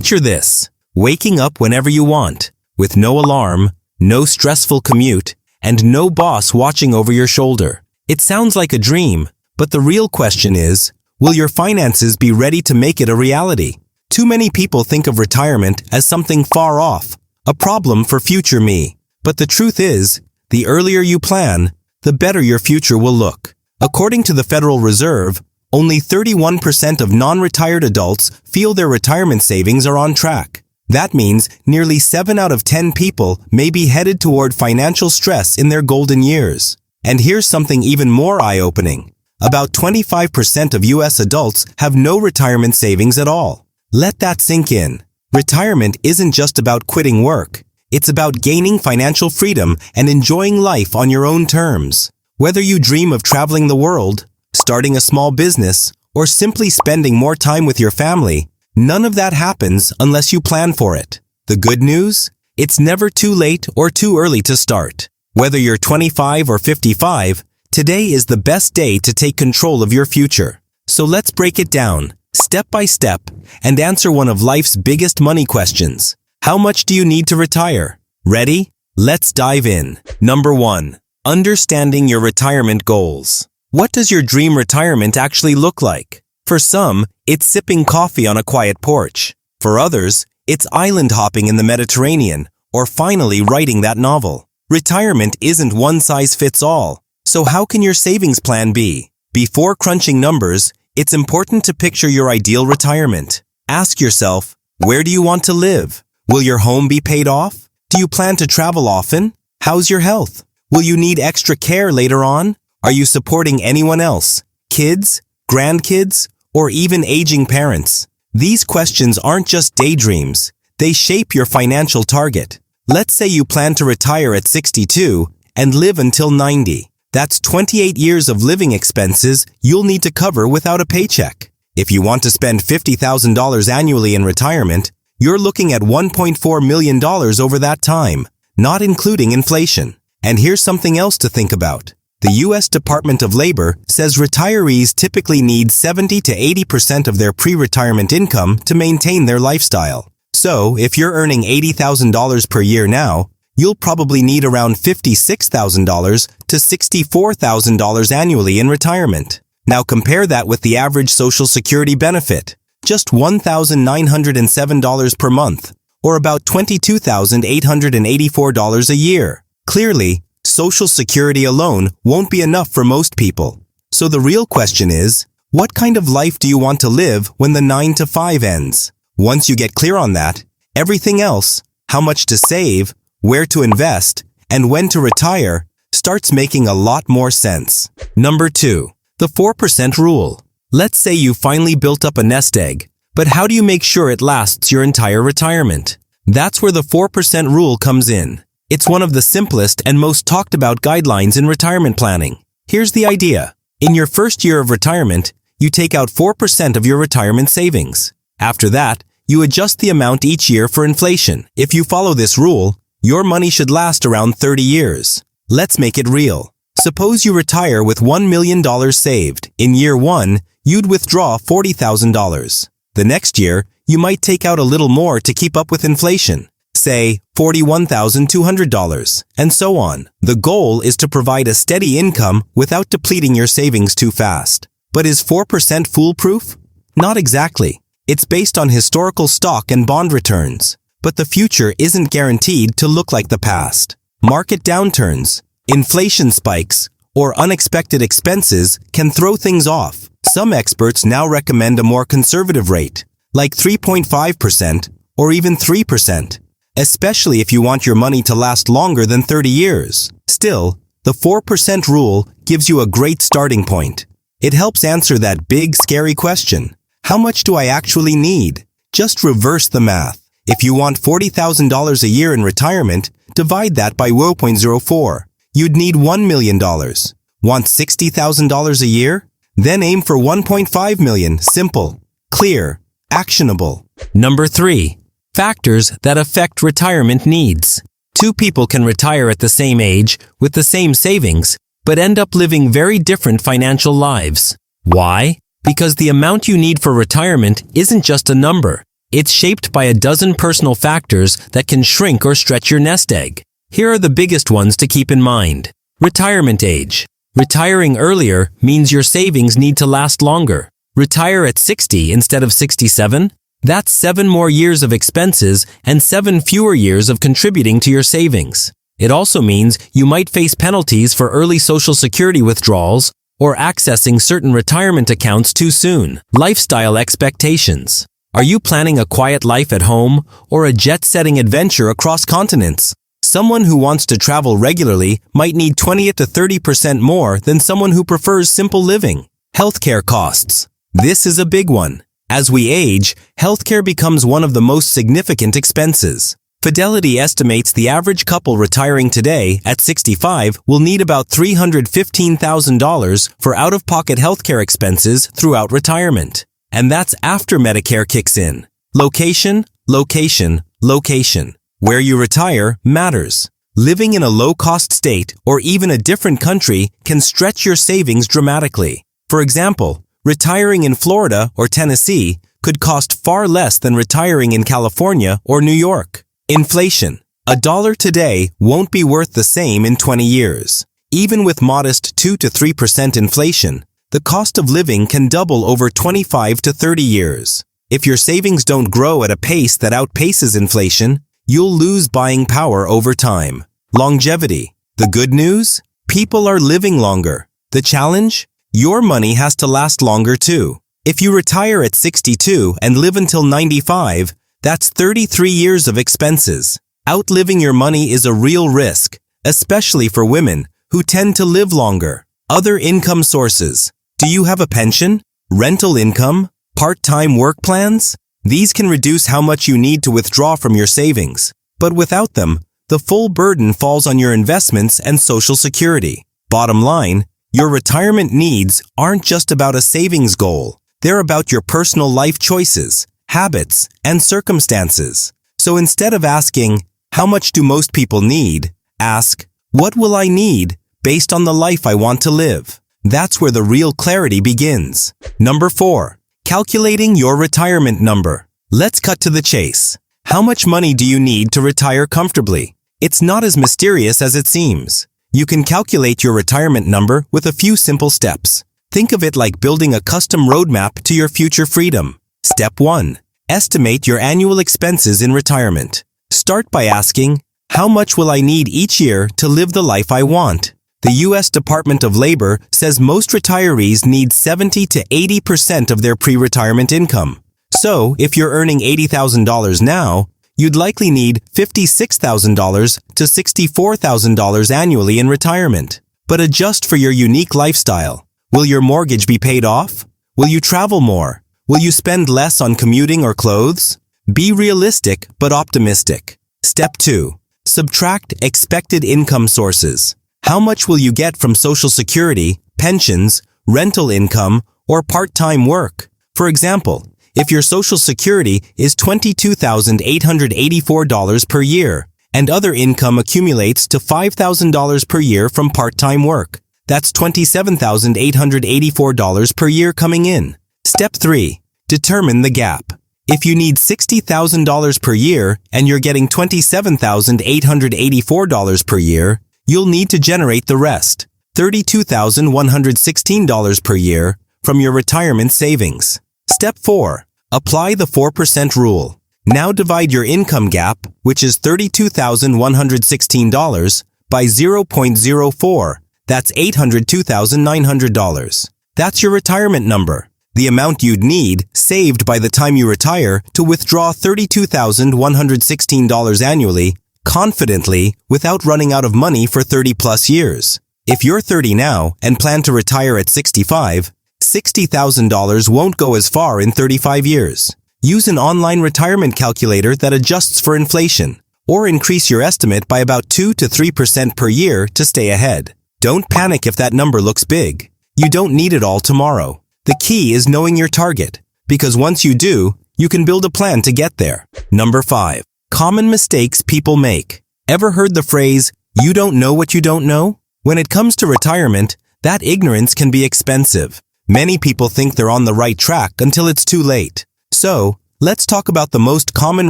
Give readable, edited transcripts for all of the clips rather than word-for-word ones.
Picture this: waking up whenever you want, with no alarm, no stressful commute, and no boss watching over your shoulder. It sounds like a dream, but the real question is, will your finances be ready to make it a reality? Too many people think of retirement as something far off, a problem for future me. But the truth is, the earlier you plan, the better your future will look. According to the Federal Reserve, only 31% of non-retired adults feel their retirement savings are on track. That means nearly 7 out of 10 people may be headed toward financial stress in their golden years. And here's something even more eye-opening. About 25% of US adults have no retirement savings at all. Let that sink in. Retirement isn't just about quitting work. It's about gaining financial freedom and enjoying life on your own terms. Whether you dream of traveling the world, starting a small business, or simply spending more time with your family, none of that happens unless you plan for it. The good news? It's never too late or too early to start. Whether you're 25 or 55, today is the best day to take control of your future. So let's break it down, step by step, and answer one of life's biggest money questions. How much do you need to retire? Ready? Let's dive in. Number 1. Understanding your retirement goals. What does your dream retirement actually look like? For some, it's sipping coffee on a quiet porch. For others, it's island hopping in the Mediterranean, or finally writing that novel. Retirement isn't one size fits all. So how can your savings plan be? Before crunching numbers, it's important to picture your ideal retirement. Ask yourself, where do you want to live? Will your home be paid off? Do you plan to travel often? How's your health? Will you need extra care later on? Are you supporting anyone else? Kids? Grandkids? Or even aging parents? These questions aren't just daydreams. They shape your financial target. Let's say you plan to retire at 62 and live until 90. That's 28 years of living expenses you'll need to cover without a paycheck. If you want to spend $50,000 annually in retirement, you're looking at $1.4 million over that time, not including inflation. And here's something else to think about. The U.S. Department of Labor says retirees typically need 70 to 80% of their pre-retirement income to maintain their lifestyle. So, if you're earning $80,000 per year now, you'll probably need around $56,000 to $64,000 annually in retirement. Now compare that with the average Social Security benefit, just $1,907 per month, or about $22,884 a year. Clearly, Social Security alone won't be enough for most people. So the real question is, what kind of life do you want to live when the 9 to 5 ends? Once you get clear on that, everything else, how much to save, where to invest, and when to retire, starts making a lot more sense. Number 2. The 4% rule. Let's say you finally built up a nest egg, but how do you make sure it lasts your entire retirement? That's where the 4% rule comes in. It's one of the simplest and most talked about guidelines in retirement planning. Here's the idea. In your first year of retirement, you take out 4% of your retirement savings. After that, you adjust the amount each year for inflation. If you follow this rule, your money should last around 30 years. Let's make it real. Suppose you retire with $1 million saved. In year 1, you'd withdraw $40,000. The next year, you might take out a little more to keep up with inflation. Say, $41,200, and so on. The goal is to provide a steady income without depleting your savings too fast. But is 4% foolproof? Not exactly. It's based on historical stock and bond returns. But the future isn't guaranteed to look like the past. Market downturns, inflation spikes, or unexpected expenses can throw things off. Some experts now recommend a more conservative rate, like 3.5% or even 3%. Especially if you want your money to last longer than 30 years. Still, the 4% rule gives you a great starting point. It helps answer that big, scary question. How much do I actually need? Just reverse the math. If you want $40,000 a year in retirement, divide that by 0.04. You'd need $1 million. Want $60,000 a year? Then aim for $1.5 million. Simple, clear, actionable. Number 3. Factors that affect retirement needs. 2 people can retire at the same age with the same savings, but end up living very different financial lives. Why? Because the amount you need for retirement isn't just a number. It's shaped by a dozen personal factors that can shrink or stretch your nest egg. Here are the biggest ones to keep in mind. Retirement age. Retiring earlier means your savings need to last longer. Retire at 60 instead of 67? That's 7 more years of expenses and 7 fewer years of contributing to your savings. It also means you might face penalties for early Social Security withdrawals or accessing certain retirement accounts too soon. Lifestyle expectations. Are you planning a quiet life at home or a jet-setting adventure across continents? Someone who wants to travel regularly might need 20 to 30% more than someone who prefers simple living. Healthcare costs. This is a big one. As we age, healthcare becomes one of the most significant expenses. Fidelity estimates the average couple retiring today at 65 will need about $315,000 for out-of-pocket healthcare expenses throughout retirement. And that's after Medicare kicks in. Location, location, location. Where you retire matters. Living in a low-cost state or even a different country can stretch your savings dramatically. For example, retiring in Florida or Tennessee could cost far less than retiring in California or New York. Inflation. $1 today won't be worth the same in 20 years. Even with modest 2 to 3% inflation, the cost of living can double over 25 to 30 years. If your savings don't grow at a pace that outpaces inflation, you'll lose buying power over time. Longevity. The good news? People are living longer. The challenge? Your money has to last longer too. If you retire at 62 and live until 95, that's 33 years of expenses. Outliving your money is a real risk, especially for women who tend to live longer. Other income sources. Do you have a pension? Rental income? Part-time work plans? These can reduce how much you need to withdraw from your savings. But without them, the full burden falls on your investments and Social Security. Bottom line, your retirement needs aren't just about a savings goal. They're about your personal life choices, habits, and circumstances. So instead of asking, how much do most people need? Ask, what will I need based on the life I want to live? That's where the real clarity begins. Number 4. Calculating your retirement number. Let's cut to the chase. How much money do you need to retire comfortably? It's not as mysterious as it seems. You can calculate your retirement number with a few simple steps. Think of it like building a custom roadmap to your future freedom. Step 1. Estimate your annual expenses in retirement. Start by asking, how much will I need each year to live the life I want? The U.S. Department of Labor says most retirees need 70 to 80% of their pre-retirement income. So, if you're earning $80,000 now, you'd likely need $56,000 to $64,000 annually in retirement. But adjust for your unique lifestyle. Will your mortgage be paid off? Will you travel more? Will you spend less on commuting or clothes? Be realistic but optimistic. Step 2. Subtract expected income sources. How much will you get from Social Security, pensions, rental income, or part-time work? For example, if your Social Security is $22,884 per year, and other income accumulates to $5,000 per year from part-time work, that's $27,884 per year coming in. Step 3. Determine the gap. If you need $60,000 per year and you're getting $27,884 per year, you'll need to generate the rest, $32,116 per year, from your retirement savings. Step 4. Apply the 4% rule. Now divide your income gap, which is $32,116, by 0.04. That's $802,900. That's your retirement number. The amount you'd need, saved by the time you retire, to withdraw $32,116 annually, confidently, without running out of money for 30-plus years. If you're 30 now and plan to retire at 65, $60,000 won't go as far in 35 years. Use an online retirement calculator that adjusts for inflation, or increase your estimate by about 2 to 3% per year to stay ahead. Don't panic if that number looks big. You don't need it all tomorrow. The key is knowing your target, because once you do, you can build a plan to get there. Number 5. Common mistakes people make. Ever heard the phrase, you don't know what you don't know? When it comes to retirement, that ignorance can be expensive. Many people think they're on the right track until it's too late. So, Let's talk about the most common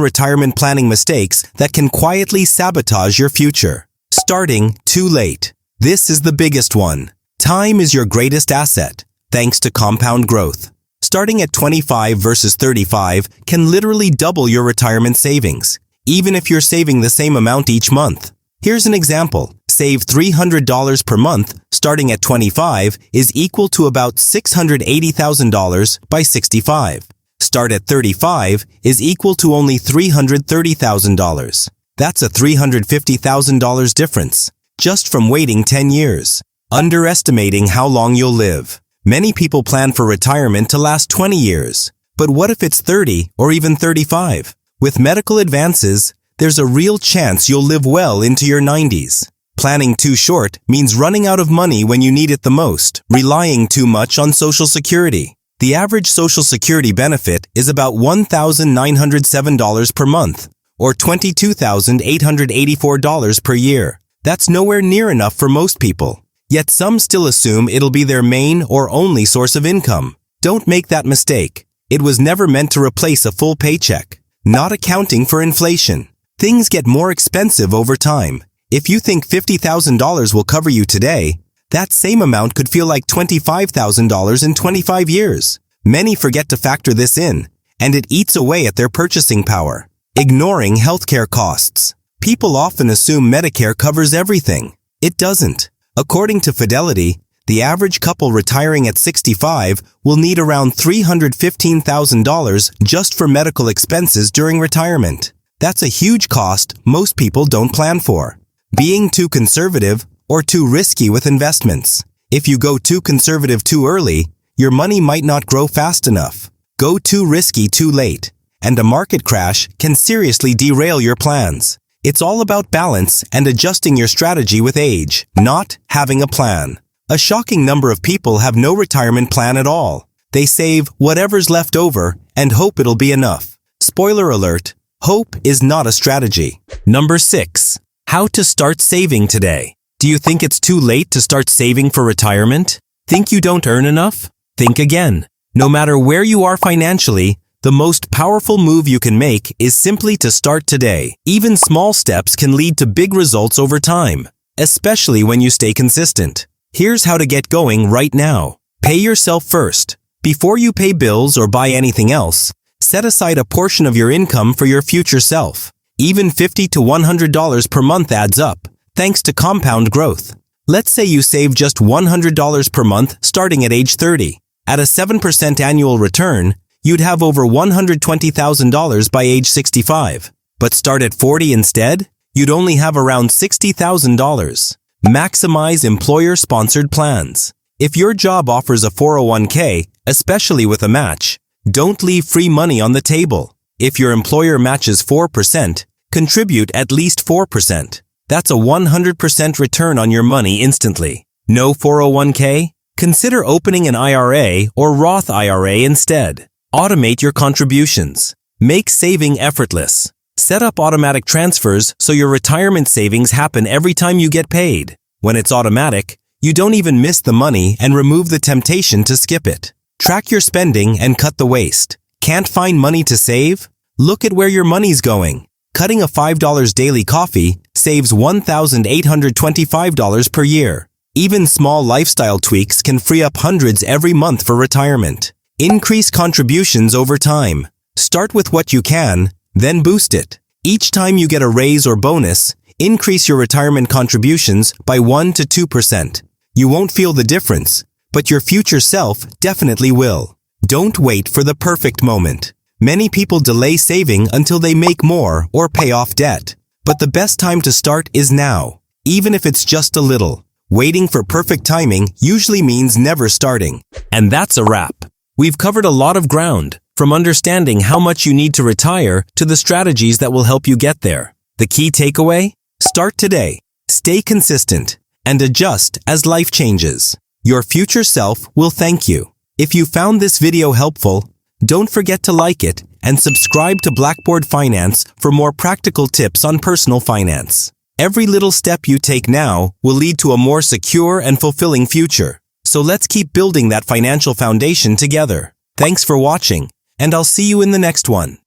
retirement planning mistakes that can quietly sabotage your future. Starting too late. This is the biggest one. Time is your greatest asset, thanks to compound growth. Starting at 25 versus 35 can literally double your retirement savings, even if you're saving the same amount each month. Here's an example. Save $300 per month starting at 25 is equal to about $680,000 by 65. Start at 35 is equal to only $330,000. That's a $350,000 difference, just from waiting 10 years. Underestimating how long you'll live. Many people plan for retirement to last 20 years. But what if it's 30 or even 35? With medical advances, there's a real chance you'll live well into your 90s. Planning too short means running out of money when you need it the most, relying too much on Social Security. The average Social Security benefit is about $1,907 per month, or $22,884 per year. That's nowhere near enough for most people. Yet some still assume it'll be their main or only source of income. Don't make that mistake. It was never meant to replace a full paycheck, not accounting for inflation. Things get more expensive over time. If you think $50,000 will cover you today, that same amount could feel like $25,000 in 25 years. Many forget to factor this in, and it eats away at their purchasing power. Ignoring healthcare costs. People often assume Medicare covers everything. It doesn't. According to Fidelity, the average couple retiring at 65 will need around $315,000 just for medical expenses during retirement. That's a huge cost most people don't plan for. Being too conservative or too risky with investments. If you go too conservative too early, your money might not grow fast enough. Go too risky too late, and a market crash can seriously derail your plans. It's all about balance and adjusting your strategy with age, not having a plan. A shocking number of people have no retirement plan at all. They save whatever's left over and hope it'll be enough. Spoiler alert, hope is not a strategy. Number 6. How to start saving today. Do you think it's too late to start saving for retirement? Think you don't earn enough? Think again. No matter where you are financially, the most powerful move you can make is simply to start today. Even small steps can lead to big results over time, especially when you stay consistent. Here's how to get going right now. Pay yourself first. Before you pay bills or buy anything else, set aside a portion of your income for your future self. Even $50 to $100 per month adds up, thanks to compound growth. Let's say you save just $100 per month starting at age 30. At a 7% annual return, you'd have over $120,000 by age 65. But start at 40 instead, you'd only have around $60,000. Maximize employer-sponsored plans. If your job offers a 401k, especially with a match, don't leave free money on the table. If your employer matches 4%, contribute at least 4%. That's a 100% return on your money instantly. No 401k? Consider opening an IRA or Roth IRA instead. Automate your contributions. Make saving effortless. Set up automatic transfers so your retirement savings happen every time you get paid. When it's automatic, you don't even miss the money and remove the temptation to skip it. Track your spending and cut the waste. Can't find money to save? Look at where your money's going. Cutting a $5 daily coffee saves $1,825 per year. Even small lifestyle tweaks can free up hundreds every month for retirement. Increase contributions over time. Start with what you can, then boost it. Each time you get a raise or bonus, increase your retirement contributions by 1 to 2%. You won't feel the difference, but your future self definitely will. Don't wait for the perfect moment. Many people delay saving until they make more or pay off debt. But the best time to start is now, even if it's just a little. Waiting for perfect timing usually means never starting. And that's a wrap. We've covered a lot of ground, from understanding how much you need to retire to the strategies that will help you get there. The key takeaway? Start today, stay consistent, and adjust as life changes. Your future self will thank you. If you found this video helpful, don't forget to like it and subscribe to Blackboard Finance for more practical tips on personal finance. Every little step you take now will lead to a more secure and fulfilling future. So let's keep building that financial foundation together. Thanks for watching, and I'll see you in the next one.